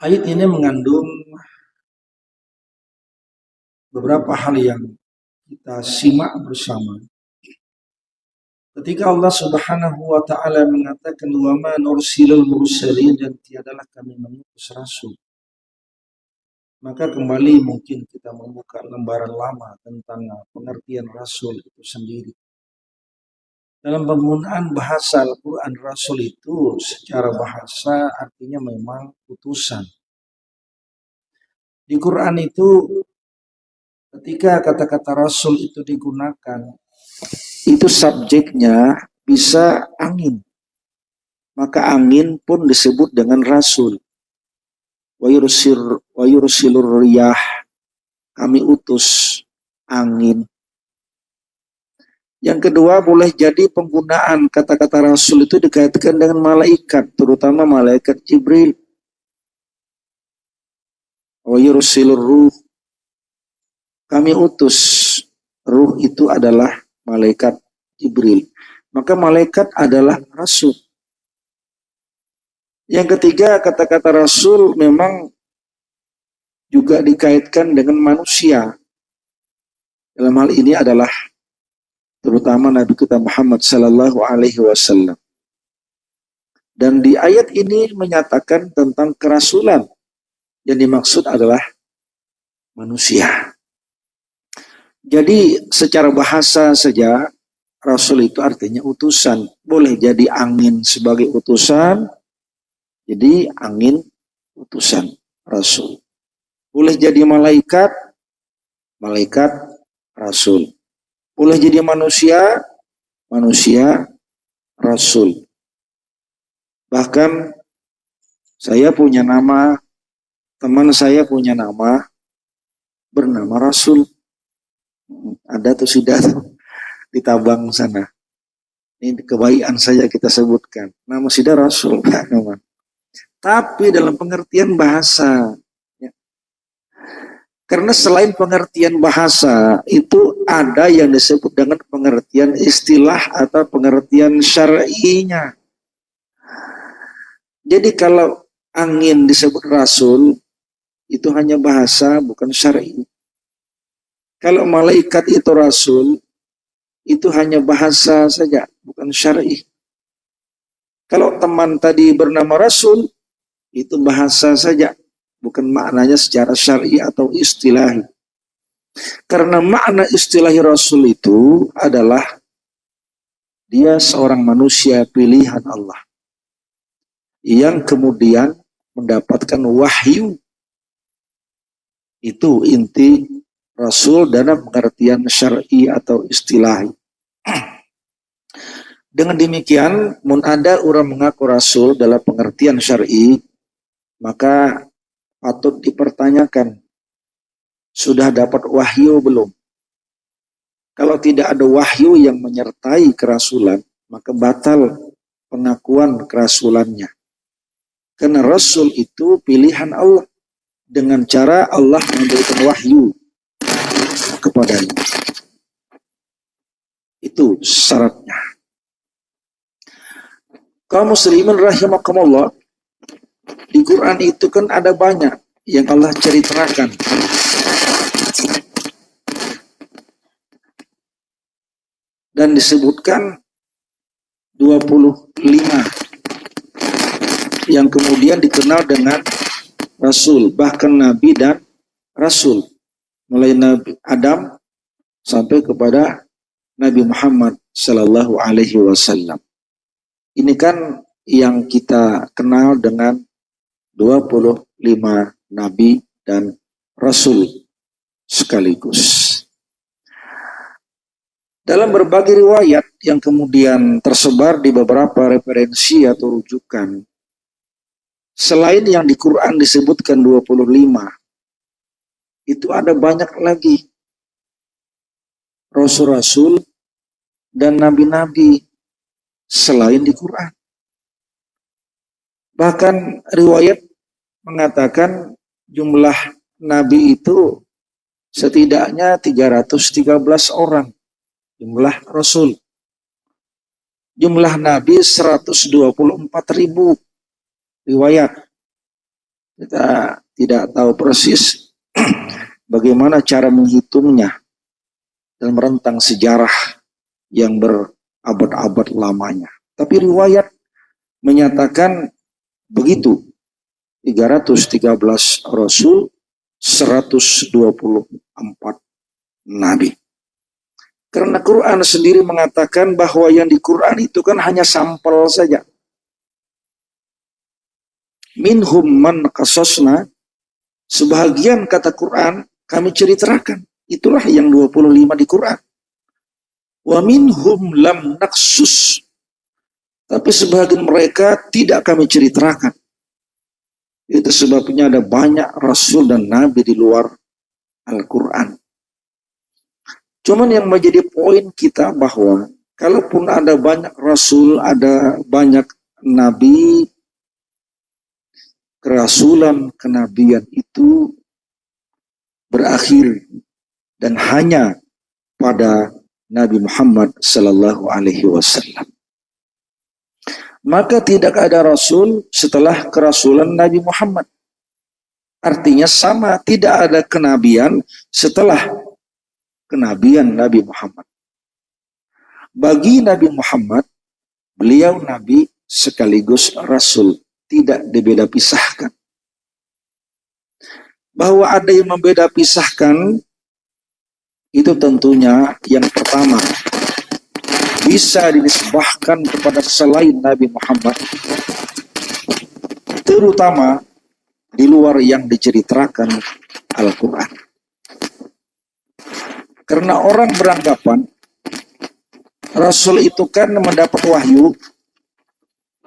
Ayat ini mengandung beberapa hal yang kita simak bersama. Ketika Allah Subhanahu wa taala mengatakan wa ma nursilul mursalin, dan tiadalah kami mengutus rasul. Maka kembali mungkin kita membuka lembaran lama tentang pengertian rasul itu sendiri. Dalam penggunaan bahasa Al-Quran, rasul itu secara bahasa artinya memang utusan. Di Quran itu ketika kata-kata rasul itu digunakan, itu subjeknya bisa angin. Maka angin pun disebut dengan rasul. Wa yursilur riyah, kami utus angin. Yang kedua, boleh jadi penggunaan kata-kata rasul itu dikaitkan dengan malaikat, terutama malaikat Jibril. Wa yursilur ruh, kami utus. Ruh itu adalah malaikat Jibril. Maka malaikat adalah rasul. Yang ketiga, kata-kata rasul memang juga dikaitkan dengan manusia. Dalam hal ini adalah terutama Nabi kita Muhammad sallallahu alaihi wasallam. Dan di ayat ini menyatakan tentang kerasulan. Yang dimaksud adalah manusia. Jadi secara bahasa saja rasul itu artinya utusan. Boleh jadi angin sebagai utusan. Jadi angin utusan rasul. Boleh jadi malaikat, malaikat rasul. Boleh jadi manusia, manusia rasul. Bahkan saya punya nama, teman saya punya nama, bernama Rasul. Ada atau tidak di Tabang sana. Ini kebaikan saja kita sebutkan. Nama sudah Rasul. Tapi dalam pengertian bahasa. Karena selain pengertian bahasa, itu ada yang disebut dengan pengertian istilah atau pengertian syar'inya. Jadi kalau angin disebut rasul, itu hanya bahasa, bukan syar'i. Kalau malaikat itu rasul, itu hanya bahasa saja, bukan syar'i. Kalau teman tadi bernama rasul, itu bahasa saja, bukan maknanya secara syar'i atau istilahi. Karena makna istilahi rasul itu adalah dia seorang manusia pilihan Allah yang kemudian mendapatkan wahyu. Itu inti rasul dalam pengertian syar'i atau istilahi. Dengan demikian, mun ada orang mengaku rasul dalam pengertian syar'i, maka patut dipertanyakan, sudah dapat wahyu belum? Kalau tidak ada wahyu yang menyertai kerasulan, maka batal pengakuan kerasulannya. Karena rasul itu pilihan Allah dengan cara Allah memberikan wahyu kepadanya. Itu syaratnya. Kaum muslimin rahimakumullah, di Quran itu kan ada banyak yang Allah ceritakan. Dan disebutkan 25 yang kemudian dikenal dengan Rasul, bahkan Nabi dan Rasul. Mulai Nabi Adam sampai kepada Nabi Muhammad Sallallahu Alaihi Wasallam. Ini kan yang kita kenal dengan 25 Nabi dan Rasul sekaligus. Dalam berbagai riwayat yang kemudian tersebar di beberapa referensi atau rujukan, selain yang di Quran disebutkan 25, itu ada banyak lagi Rasul-Rasul dan Nabi-Nabi selain di Quran. Bahkan riwayat mengatakan jumlah Nabi itu setidaknya 313 orang. Jumlah Rasul. Jumlah Nabi 124.000 riwayat. Kita tidak tahu persis bagaimana cara menghitungnya dan merentang sejarah yang berabad-abad lamanya. Tapi riwayat menyatakan begitu. 313 Rasul, 124 Nabi. Karena Quran sendiri mengatakan bahwa yang di Quran itu kan hanya sampel saja. Minhum man qasasna, sebahagian kata Quran kami ceritakan. Itulah yang 25 di Quran. Wa minhum lam naqsus, tapi sebagian mereka tidak kami ceritakan. Itu sebabnya ada banyak Rasul dan Nabi di luar Al-Quran. Cuman yang menjadi poin kita bahwa kalaupun ada banyak Rasul, ada banyak Nabi, kerasulan, kenabian itu berakhir dan hanya pada Nabi Muhammad Sallallahu Alaihi Wasallam. Maka tidak ada Rasul setelah kerasulan Nabi Muhammad. Artinya sama, tidak ada kenabian setelah kenabian Nabi Muhammad. Bagi Nabi Muhammad, beliau Nabi sekaligus Rasul. Tidak dibeda pisahkan. Bahwa ada yang membeda pisahkan, itu tentunya yang pertama, bisa dinisbahkan kepada selain Nabi Muhammad, terutama di luar yang diceritakan Al-Quran. Karena orang beranggapan Rasul itu kan mendapat wahyu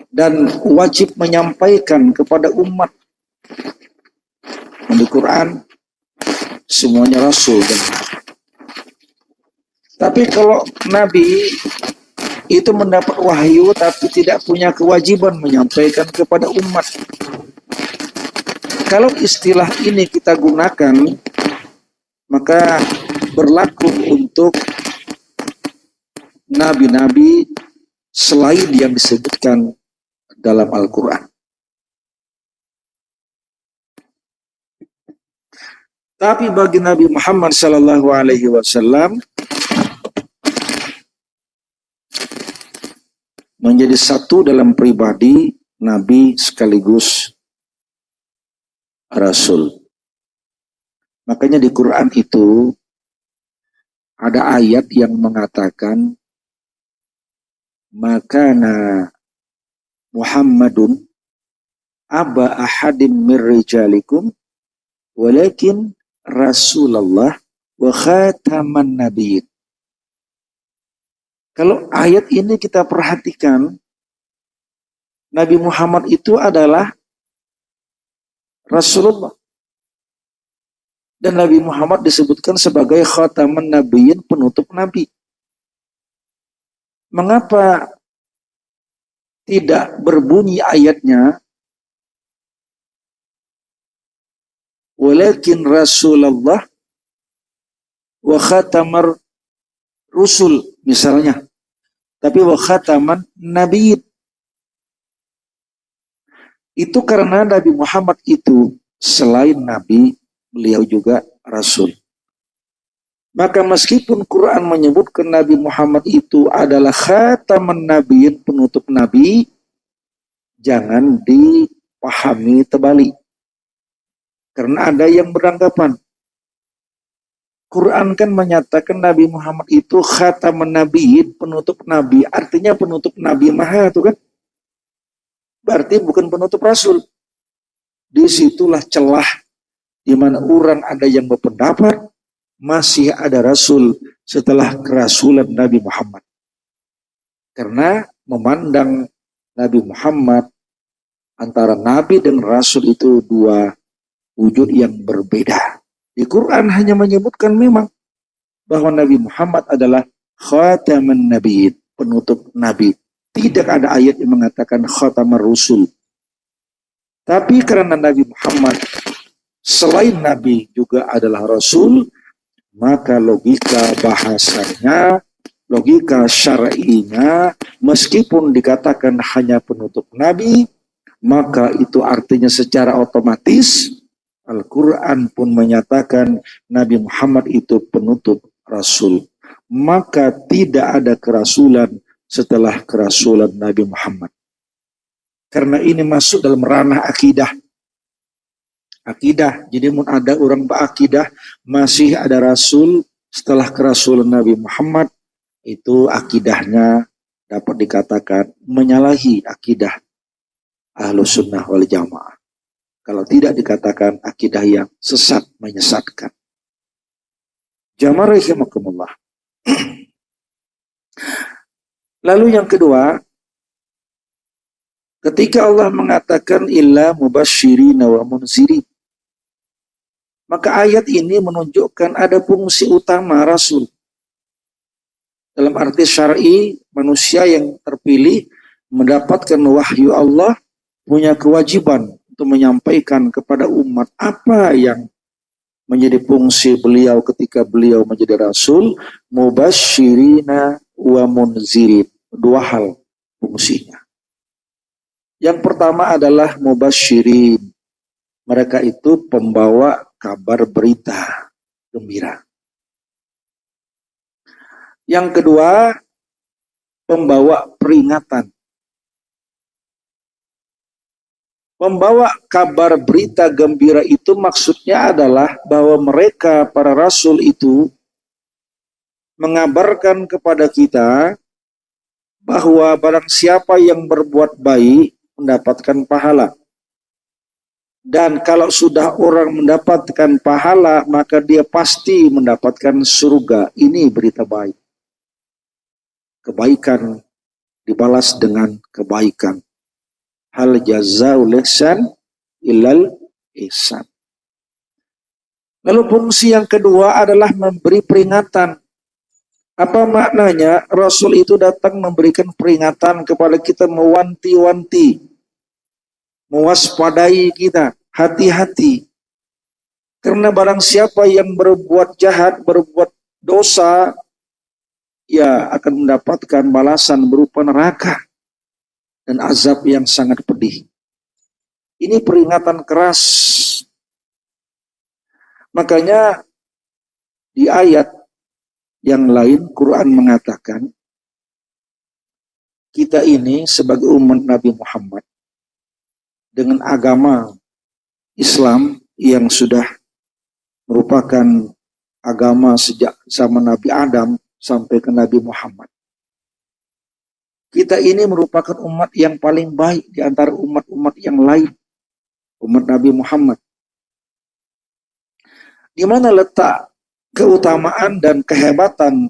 dan wajib menyampaikan kepada umat. Di Quran semuanya Rasul dan Nabi. Tapi kalau Nabi itu mendapat wahyu tapi tidak punya kewajiban menyampaikan kepada umat. Kalau istilah ini kita gunakan, maka berlaku untuk nabi-nabi selain yang disebutkan dalam Al-Quran. Tapi bagi Nabi Muhammad Sallallahu Alaihi Wasallam menjadi satu dalam pribadi Nabi sekaligus Rasul. Makanya di Quran itu ada ayat yang mengatakan makana Muhammadun aba ahadim mir rijalikum walakin Rasulullah wa khataman nabiyyin. Kalau ayat ini kita perhatikan, Nabi Muhammad itu adalah Rasulullah. Dan Nabi Muhammad disebutkan sebagai khataman nabiyyin, penutup nabi. Mengapa tidak berbunyi ayatnya walakin Rasulullah wa khatamar rusul misalnya, tapi wa khataman nabiyyin? Itu karena Nabi Muhammad itu selain nabi, beliau juga rasul. Maka meskipun Quran menyebutkan Nabi Muhammad itu adalah khataman nabiyyin, penutup nabi, jangan dipahami terbalik. Karena ada yang beranggapan Quran kan menyatakan Nabi Muhammad itu khataman nabiyyin, penutup nabi, artinya penutup nabi maha itu kan. Berarti bukan penutup rasul. Disitulah celah di mana orang ada yang berpendapat masih ada Rasul setelah kerasulan Nabi Muhammad. Karena memandang Nabi Muhammad antara Nabi dan Rasul itu dua wujud yang berbeda. Di Quran hanya menyebutkan memang bahwa Nabi Muhammad adalah khataman nabiyyin, penutup Nabi. Tidak ada ayat yang mengatakan khatamar rusul. Tapi karena Nabi Muhammad selain Nabi juga adalah Rasul, maka logika bahasanya, logika syar'inya, meskipun dikatakan hanya penutup Nabi, maka itu artinya secara otomatis Al-Quran pun menyatakan Nabi Muhammad itu penutup Rasul. Maka tidak ada kerasulan setelah kerasulan Nabi Muhammad. Karena ini masuk dalam ranah akidah. Akidah, jadi ada orang berakidah masih ada Rasul setelah kerasulan Nabi Muhammad, itu akidahnya dapat dikatakan menyalahi akidah Ahlus Sunnah wal Jamaah. Kalau tidak dikatakan akidah yang sesat, menyesatkan. Jamaah rahimakumullah. Lalu yang kedua, ketika Allah mengatakan illa mubasyirina wa munzirin, maka ayat ini menunjukkan ada fungsi utama Rasul. Dalam arti syar'i, manusia yang terpilih mendapatkan wahyu Allah punya kewajiban untuk menyampaikan kepada umat apa yang menjadi fungsi beliau ketika beliau menjadi Rasul. Mubasyirina wa munzirin. Dua hal fungsinya. Yang pertama adalah mubasyirin. Mereka itu pembawa kabar berita gembira. Yang kedua, pembawa peringatan. Membawa kabar berita gembira itu maksudnya adalah bahwa mereka, para rasul itu, mengabarkan kepada kita bahwa barang siapa yang berbuat baik mendapatkan pahala. Dan kalau sudah orang mendapatkan pahala, maka dia pasti mendapatkan surga. Ini berita baik. Kebaikan dibalas dengan kebaikan. Hal jazaul ihsan illal ihsan. Lalu fungsi yang kedua adalah memberi peringatan. Apa maknanya? Rasul itu datang memberikan peringatan kepada kita, mewanti-wanti, mewaspadai kita, hati-hati. Karena barang siapa yang berbuat jahat, berbuat dosa, ia akan mendapatkan balasan berupa neraka dan azab yang sangat pedih. Ini peringatan keras. Makanya di ayat yang lain Quran mengatakan kita ini sebagai umat Nabi Muhammad dengan agama Islam yang sudah merupakan agama sejak zaman Nabi Adam sampai ke Nabi Muhammad. Kita ini merupakan umat yang paling baik di antara umat-umat yang lain. Umat Nabi Muhammad. Di mana letak keutamaan dan kehebatan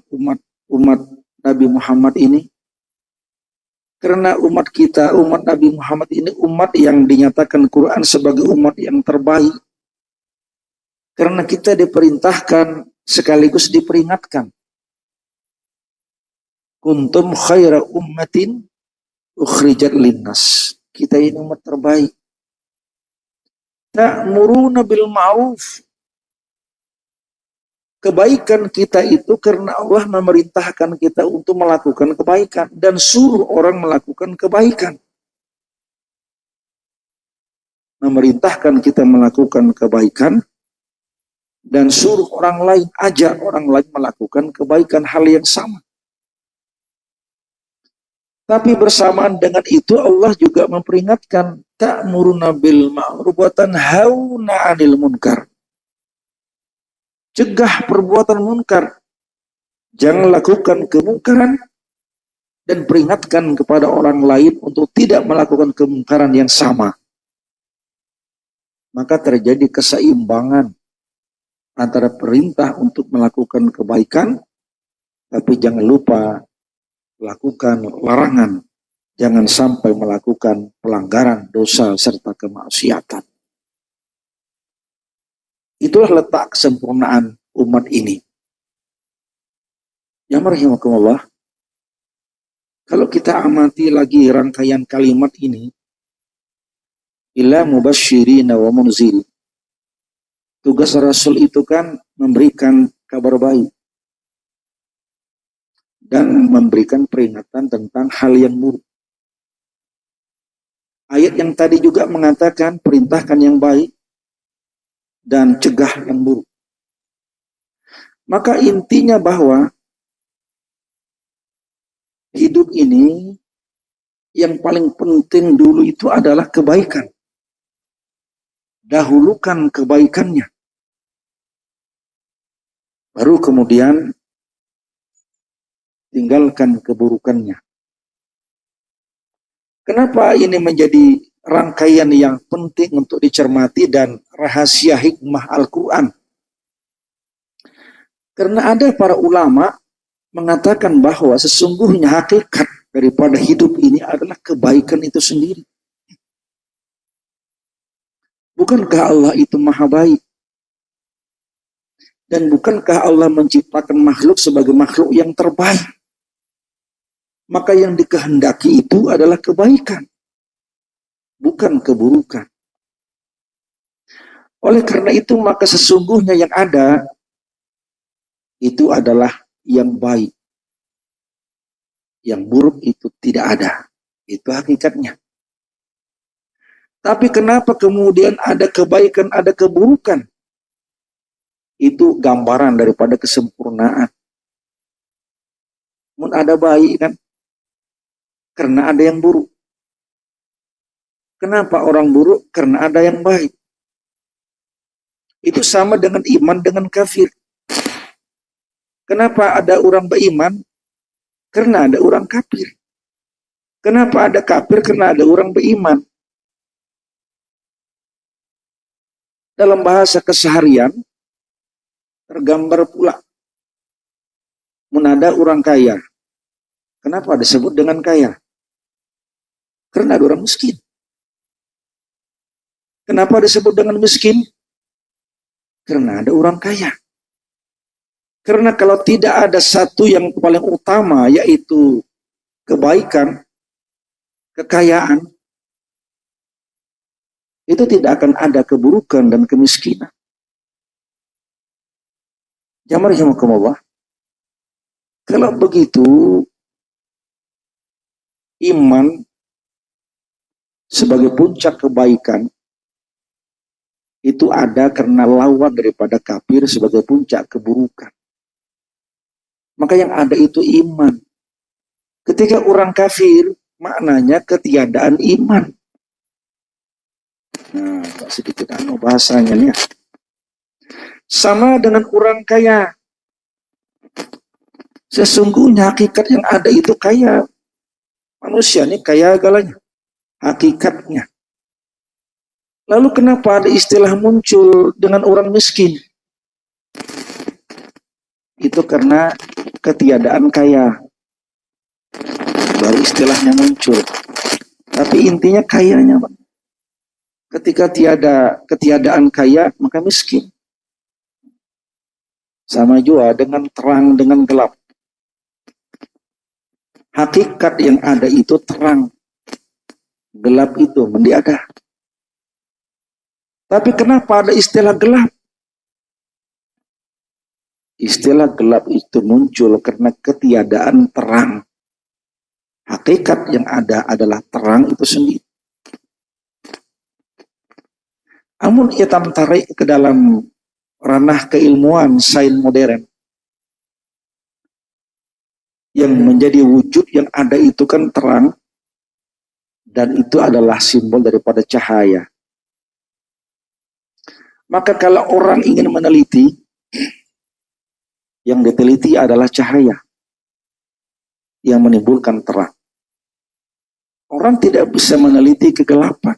umat Nabi Muhammad ini? Karena umat kita, umat Nabi Muhammad ini umat yang dinyatakan Quran sebagai umat yang terbaik. Karena kita diperintahkan sekaligus diperingatkan. Kuntum khaira ummatin ukhrijat linnas. Kita ini umat terbaik. Ta'muruna bil ma'ruf. Kebaikan kita itu karena Allah memerintahkan kita untuk melakukan kebaikan dan suruh orang melakukan kebaikan. Memerintahkan kita melakukan kebaikan dan suruh orang lain, ajak orang lain melakukan kebaikan, hal yang sama. Tapi bersamaan dengan itu Allah juga memperingatkan ta'muruna bil ma'ruf wa tanhauna 'anil munkar. Cegah perbuatan munkar. Jangan lakukan kemungkaran dan peringatkan kepada orang lain untuk tidak melakukan kemungkaran yang sama. Maka terjadi keseimbangan antara perintah untuk melakukan kebaikan, tapi jangan lupa lakukan larangan. Jangan sampai melakukan pelanggaran, dosa, serta kemaksiatan. Itulah letak kesempurnaan umat ini. Ya rahimakumullah. Kalau kita amati lagi rangkaian kalimat ini, illa mubasyirina wa munzil. Tugas Rasul itu kan memberikan kabar baik dan memberikan peringatan tentang hal yang buruk. Ayat yang tadi juga mengatakan perintahkan yang baik dan cegah yang buruk. Maka intinya bahwa hidup ini yang paling penting dulu itu adalah kebaikan. Dahulukan kebaikannya. Baru kemudian tinggalkan keburukannya. Kenapa ini menjadi rangkaian yang penting untuk dicermati dan rahasia hikmah Al-Quran? Karena ada para ulama mengatakan bahwa sesungguhnya hakikat daripada hidup ini adalah kebaikan itu sendiri. Bukankah Allah itu maha baik? Dan bukankah Allah menciptakan makhluk sebagai makhluk yang terbaik? Maka yang dikehendaki itu adalah kebaikan, bukan keburukan. Oleh karena itu, maka sesungguhnya yang ada itu adalah yang baik. Yang buruk itu tidak ada. Itu hakikatnya. Tapi kenapa kemudian ada kebaikan, ada keburukan? Itu gambaran daripada kesempurnaan. Mun ada baik kan? Karena ada yang buruk. Kenapa orang buruk? Karena ada yang baik. Itu sama dengan iman dengan kafir. Kenapa ada orang beriman? Karena ada orang kafir. Kenapa ada kafir? Karena ada orang beriman. Dalam bahasa keseharian, tergambar pula. Menada orang kaya. Kenapa disebut dengan kaya? Karena ada orang miskin. Kenapa disebut dengan miskin? Karena ada orang kaya. Karena kalau tidak ada satu yang paling utama, yaitu kebaikan, kekayaan, itu tidak akan ada keburukan dan kemiskinan. Jazakumullah. Kalau begitu, iman sebagai puncak kebaikan itu ada karena lawan daripada kafir sebagai puncak keburukan. Maka yang ada itu iman. Ketika orang kafir, maknanya ketiadaan iman. Nah, sedikit bahasanya nih. Sama dengan orang kaya. Sesungguhnya hakikat yang ada itu kaya. Manusia ini kaya galanya. Hakikatnya. Lalu kenapa ada istilah muncul dengan orang miskin? Itu karena ketiadaan kaya. Baru istilahnya muncul. Tapi intinya kayanya, Pak. Ketika ketiadaan kaya, maka miskin. Sama juga dengan terang, dengan gelap. Hakikat yang ada itu terang. Gelap itu mendiada. Tapi kenapa ada istilah gelap? Istilah gelap itu muncul karena ketiadaan terang. Hakikat yang ada adalah terang itu sendiri. Namun kita tarik ke dalam ranah keilmuan sains modern. Yang menjadi wujud yang ada itu kan terang. Dan itu adalah simbol daripada cahaya. Maka kalau orang ingin meneliti, yang diteliti adalah cahaya yang menimbulkan terang. Orang tidak bisa meneliti kegelapan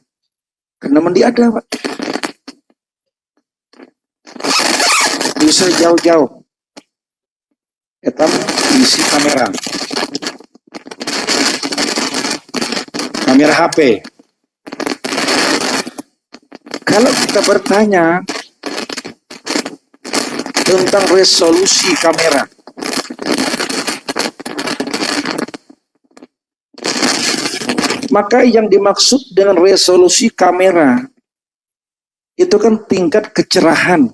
karena mendiada, Pak. Bisa jauh-jauh. Kita isi kamera. Kamera HP. Kalau kita bertanya tentang resolusi kamera, maka yang dimaksud dengan resolusi kamera itu kan tingkat kecerahan.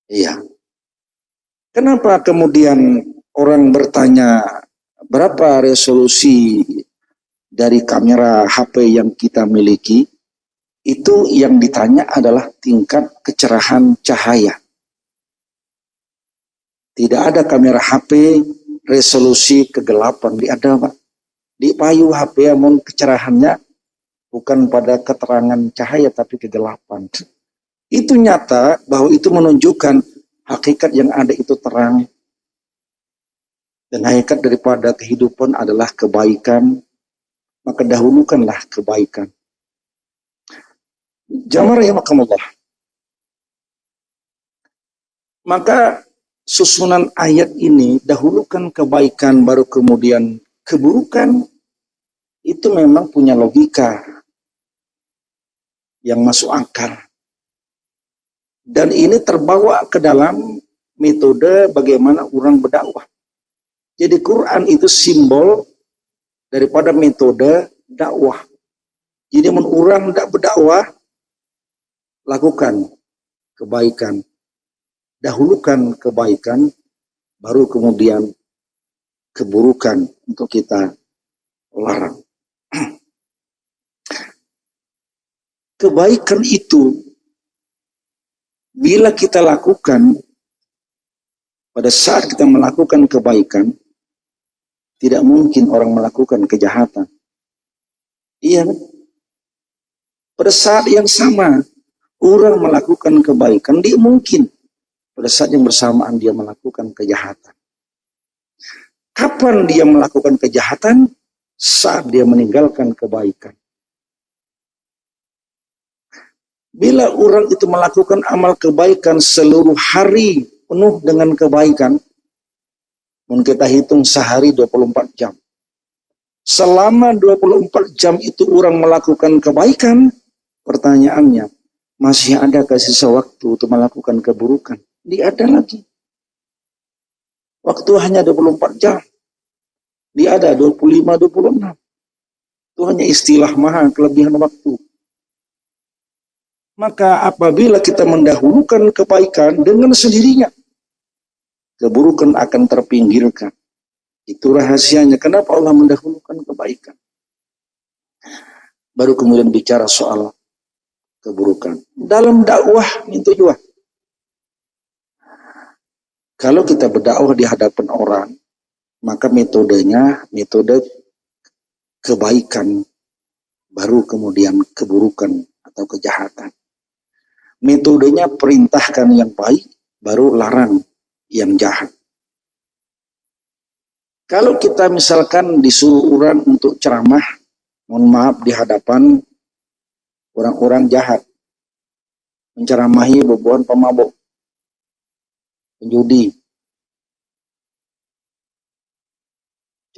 Iya. Kenapa kemudian orang bertanya berapa resolusi dari kamera HP yang kita miliki? Itu yang ditanya adalah tingkat kecerahan cahaya. Tidak ada kamera HP resolusi kegelapan. Ada, Pak. Di payu HP yang kecerahannya bukan pada keterangan cahaya tapi kegelapan. Itu nyata bahwa itu menunjukkan hakikat yang ada itu terang. Dan hakikat daripada kehidupan adalah kebaikan. Maka dahulukanlah kebaikan. Jamaah rahimakumullah. Maka susunan ayat ini dahulukan kebaikan baru kemudian keburukan itu memang punya logika yang masuk akal. Dan ini terbawa ke dalam metode bagaimana orang berdakwah. Jadi Quran itu simbol daripada metode dakwah. Jadi mun orang tidak berdakwah, lakukan kebaikan. Dahulukan kebaikan, baru kemudian keburukan untuk kita larang. Kebaikan itu bila kita lakukan, pada saat kita melakukan kebaikan, tidak mungkin orang melakukan kejahatan. Iya, pada saat yang sama, orang melakukan kebaikan, dia mungkin pada saat yang bersamaan dia melakukan kejahatan. Kapan dia melakukan kejahatan? Saat dia meninggalkan kebaikan. Bila orang itu melakukan amal kebaikan seluruh hari penuh dengan kebaikan, mungkin kita hitung sehari 24 jam. Selama 24 jam itu orang melakukan kebaikan, pertanyaannya, masih ada sisa waktu untuk melakukan keburukan? Dia ada lagi. Waktu hanya 24 jam. Dia ada 25-26. Itu hanya istilah maha kelebihan waktu. Maka apabila kita mendahulukan kebaikan dengan sendirinya, keburukan akan terpinggirkan. Itu rahasianya. Kenapa Allah mendahulukan kebaikan? Baru kemudian bicara soal keburukan. Dalam dakwah itu juga. Kalau kita berdakwah di hadapan orang, maka metodenya metode kebaikan, baru kemudian keburukan atau kejahatan. Metodenya perintahkan yang baik, baru larang yang jahat. Kalau kita misalkan disuruh orang untuk ceramah, mohon maaf di hadapan orang-orang jahat, menceramahi bebuan pemabuk, penjudi,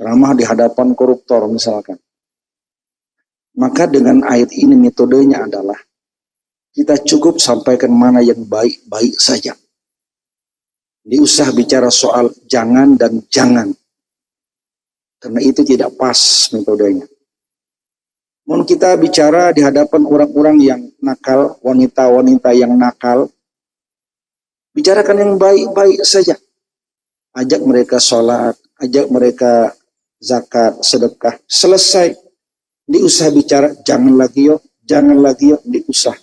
ceramah di hadapan koruptor misalkan. Maka dengan ayat ini metodenya adalah kita cukup sampaikan mana yang baik-baik saja. Diusah bicara soal jangan dan jangan. Karena itu tidak pas metodenya. Mau kita bicara di hadapan orang-orang yang nakal, wanita-wanita yang nakal, bicarakan yang baik-baik saja. Ajak mereka sholat, ajak mereka zakat, sedekah. Selesai. Diusah bicara, jangan lagi yuk, diusah.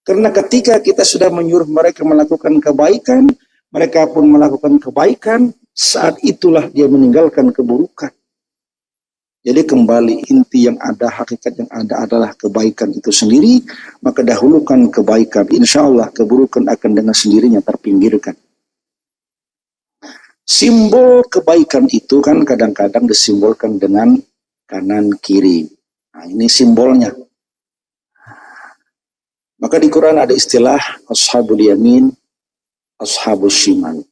Karena ketika kita sudah menyuruh mereka melakukan kebaikan, mereka pun melakukan kebaikan, saat itulah dia meninggalkan keburukan. Jadi kembali inti yang ada, hakikat yang ada adalah kebaikan itu sendiri, maka dahulukan kebaikan. Insya Allah keburukan akan dengan sendirinya terpinggirkan. Simbol kebaikan itu kan kadang-kadang disimbolkan dengan kanan kiri. Nah, ini simbolnya. Maka di Quran ada istilah ashabul yamin, ashabul shimal.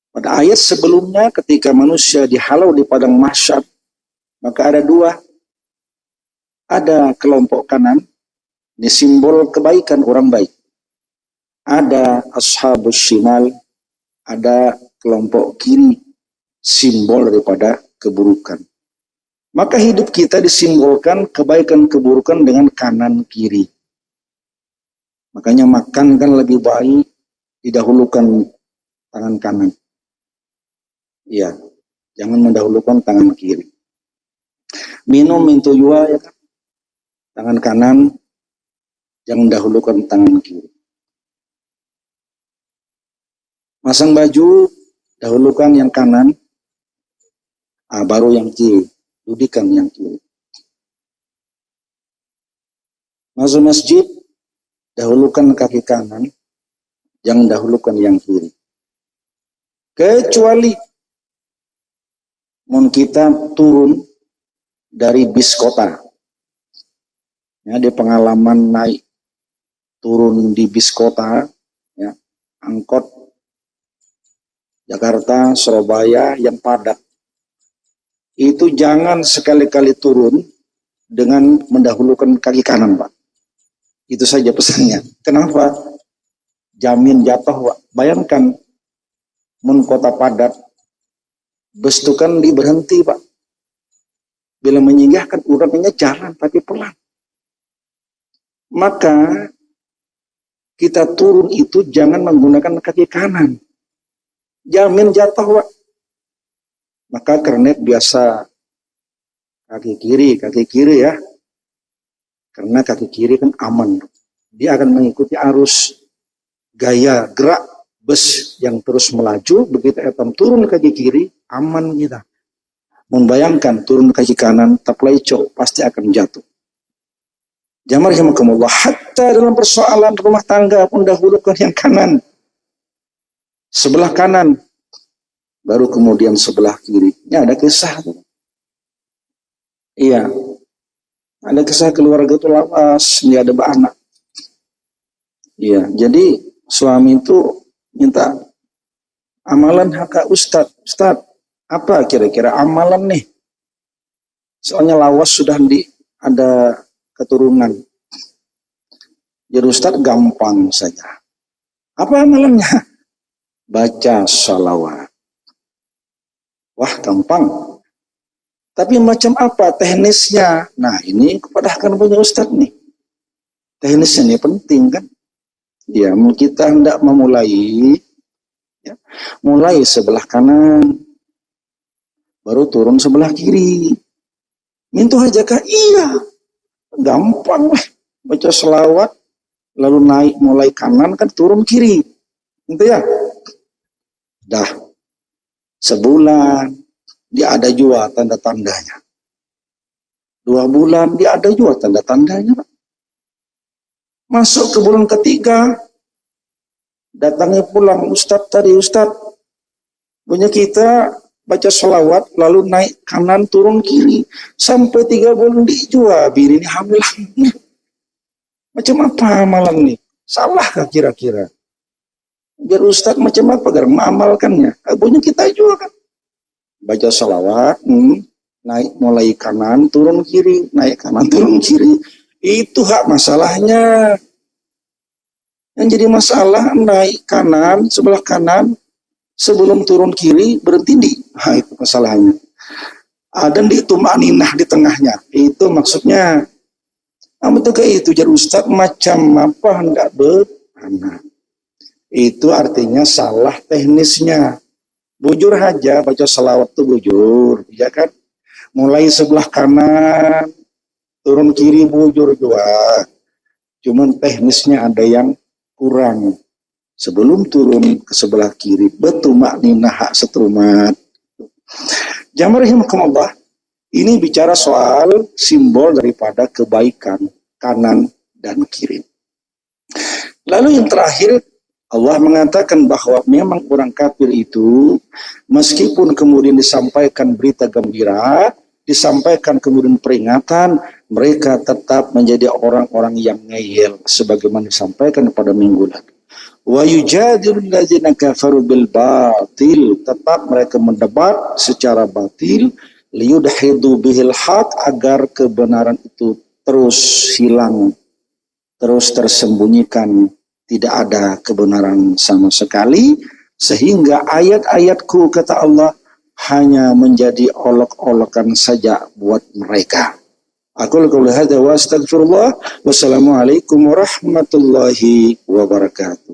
Pada ayat sebelumnya ketika manusia dihalau di padang mahsyar, maka ada dua. Ada kelompok kanan, ini simbol kebaikan orang baik. Ada ashabul shimal, ada kelompok kiri, simbol daripada keburukan. Maka hidup kita disimbolkan kebaikan keburukan dengan kanan kiri. Makanya makan kan lebih baik, didahulukan tangan kanan. Iya, jangan mendahulukan tangan kiri. Minum mintu jua ya kan? Tangan kanan, jangan dahulukan tangan kiri. Masang baju, dahulukan yang kanan, baru yang kiri, dudikan yang kiri. Masuk masjid, dahulukan kaki kanan, jangan dahulukan yang kiri. Kecuali kita turun dari bis kota. Ya, di pengalaman naik turun di bis kota, ya, angkot Jakarta, Surabaya yang padat. Itu jangan sekali-kali turun dengan mendahulukan kaki kanan, Pak. Itu saja pesannya. Kenapa? Jamin jatuh, Pak. Bayangkan, kota padat, bus itu kan berhenti, Pak. Bila menyinggahkan, urangnya jalan, tapi pelan. Maka, kita turun itu jangan menggunakan kaki kanan. Jamin jatuh, Pak. Maka kernet biasa kaki kiri ya. Karena kaki kiri kan aman. Dia akan mengikuti arus gaya gerak bus yang terus melaju. Begitu etam turun kaki kiri, aman kita. Membayangkan turun kaki kanan, tapleco pasti akan jatuh. Jamar rahimakumullah, hatta dalam persoalan rumah tangga pun dahulukan yang kanan. Sebelah kanan, baru kemudian sebelah kiri. Ini ada kisah. Iya, ada kisah keluarga itu lawas, dia ada anak. Iya, jadi suami itu minta amalan hak Ustadz. Ustadz, apa kira-kira amalan nih? Soalnya lawas sudah ada keturunan. Jadi Ustadz gampang saja. Apa amalannya? Baca sholawat. Wah, gampang. Tapi macam apa teknisnya? Nah, ini kepadahkan punya Ustadz nih. Teknisnya ini penting kan? Ya, kita hendak memulai, ya, mulai sebelah kanan, baru turun sebelah kiri. Mintu hajakah? Iya. Gampang lah. Baca sholawat, lalu naik mulai kanan kan turun kiri. Gitu ya? Dah. Sebulan, dia ada juga tanda-tandanya. 2 bulan, dia ada juga tanda-tandanya, Pak. Masuk ke bulan ketiga, datangnya pulang, Ustadz tadi, Ustadz, punya kita baca sholawat, lalu naik kanan, turun kiri. Sampai 3 bulan dijual, bini ini hamil. Macam apa amalan nih? Salahkah kira-kira? Biar Ustadz macam apa agar mengamalkannya? Punya kita juga kan. Baca sholawat, naik mulai kanan, turun kiri, naik kanan, turun kiri. Itu hak masalahnya. Yang jadi masalah naik kanan, sebelah kanan, sebelum turun kiri, berhenti di. Itu masalahnya. Dan di tumaninah di tengahnya. Itu maksudnya. Betul kayak itu, jadi Ustadz macam apa hendak beranak. Itu artinya salah teknisnya. Bujur aja, baca salawat tuh bujur, ya kan? Mulai sebelah kanan, turun kiri bujur juga. Cuman teknisnya ada yang kurang. Sebelum turun ke sebelah kiri, betul maknina hak setrumat. Jamar rahimakumullah, ini bicara soal simbol daripada kebaikan kanan dan kiri. Lalu yang terakhir, Allah mengatakan bahwa memang orang kafir itu meskipun kemudian disampaikan berita gembira, disampaikan kemudian peringatan, mereka tetap menjadi orang-orang yang ngeyel sebagaimana disampaikan pada minggu lalu. Wa yujadilul ladzina kafaru bil batil, tetap mereka mendebat secara batil, liyudhidu bihil haq, agar kebenaran itu terus hilang, terus tersembunyikan. Tidak ada kebenaran sama sekali, sehingga ayat-ayatku, kata Allah, hanya menjadi olok-olokan saja buat mereka. Aku qauli hadza wa astaghfirullah. Wassalamualaikum warahmatullahi wabarakatuh.